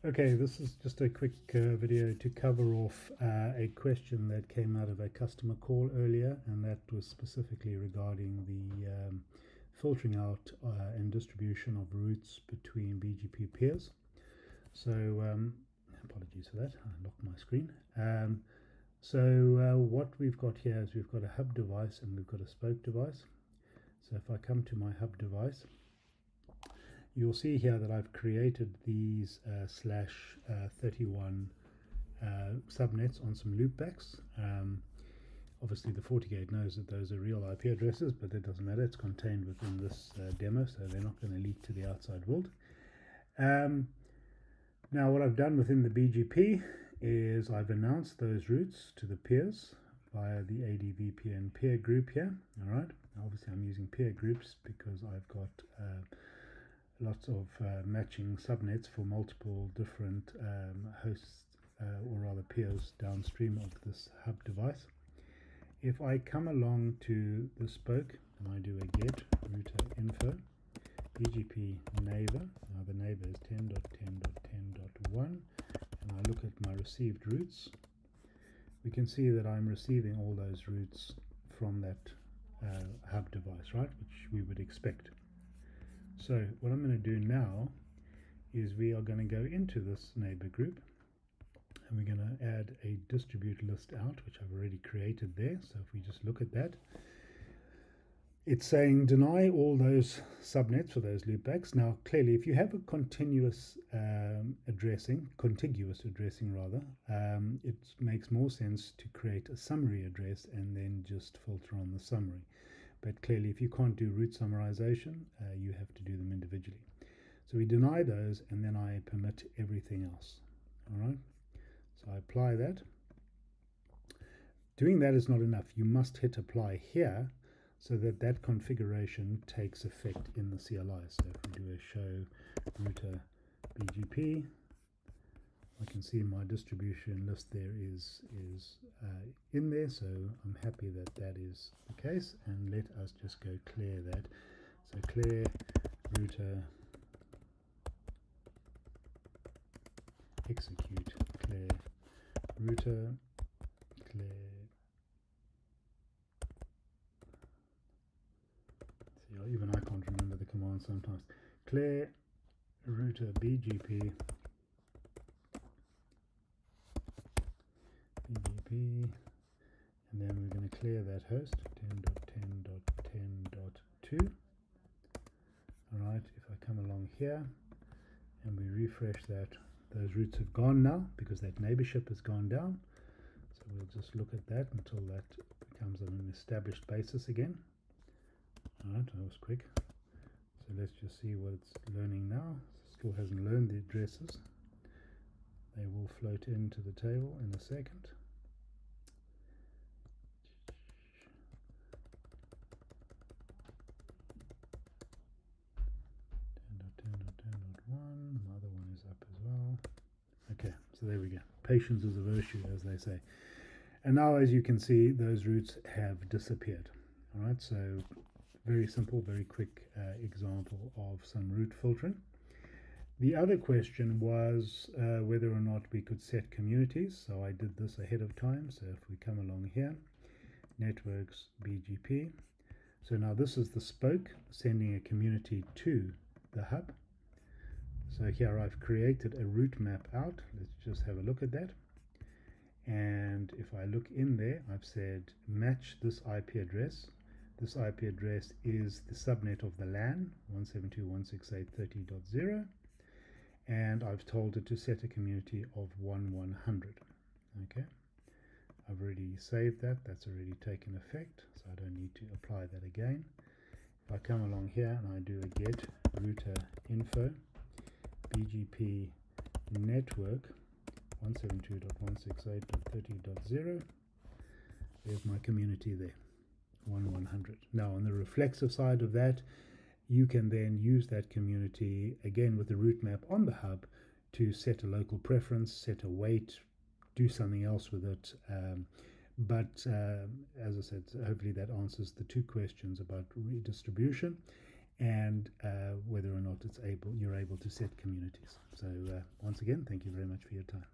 Okay, this is just a quick video to cover off a question that came out of a customer call earlier, and that was specifically regarding the filtering out and distribution of routes between BGP peers. So apologies for that, I locked my screen. What we've got here is we've got a hub device and we've got a spoke device. So if I come to my hub device, you'll see here that I've created these /31 subnets on some loopbacks. Obviously the FortiGate knows that those are real IP addresses, but it doesn't matter, it's contained within this demo, so they're not going to leak to the outside world. Now what I've done within the BGP is I've announced those routes to the peers via the ADVPN peer group here. Alright, obviously I'm using peer groups because I've got lots of matching subnets for multiple different hosts or rather peers downstream of this hub device. If I come along to the spoke and I do a get router info BGP neighbor, now the neighbor is 10.10.10.1, and I look at my received routes, we can see that I'm receiving all those routes from that hub device, right, which we would expect. So what I'm going to do now is we are going to go into this neighbor group and we're going to add a distribute list out, which I've already created there. So if we just look at that, it's saying deny all those subnets for those loopbacks. Now clearly if you have a contiguous addressing rather, it makes more sense to create a summary address and then just filter on the summary. But clearly if you can't do route summarization, you have to do them individually. So we deny those and then I permit everything else. Alright, so I apply that. Doing that is not enough. You must hit apply here so that that configuration takes effect in the CLI. So if we do a show router BGP, I can see my distribution list there is in there, so I'm happy that that is the case, and let us just go clear that. So clear router execute clear router clear. See, even I can't remember the command sometimes. Clear router BGP and then we're going to clear that host 10.10.10.2. Alright, if I come along here and we refresh that, those routes have gone now because that neighborship has gone down. So we'll just look at that until that becomes on an established basis again. Alright, that was quick. So let's just see what it's learning now. Still hasn't learned the addresses. They will float into the table in a second. The other one is up as well. Okay, so there we go. Patience is a virtue, as they say. And now, as you can see, those routes have disappeared. All right, so very simple, very quick example of some route filtering. The other question was whether or not we could set communities. So I did this ahead of time. So if we come along here, networks BGP. So now this is the spoke sending a community to the hub. So here I've created a route map out. Let's just have a look at that. And if I look in there, I've said match this IP address. This IP address is the subnet of the LAN 172.168.30.0. And I've told it to set a community of 1100. Okay, I've already saved that. That's already taken effect, so I don't need to apply that again. If I come along here and I do a get router info BGP network 172.168.30.0, there's my community there, 1100. Now on the reflexive side of that, you can then use that community again with the route map on the hub to set a local preference, set a weight, do something else with it. As I said, hopefully that answers the two questions about redistribution and whether or not you're able to set communities. So once again, thank you very much for your time.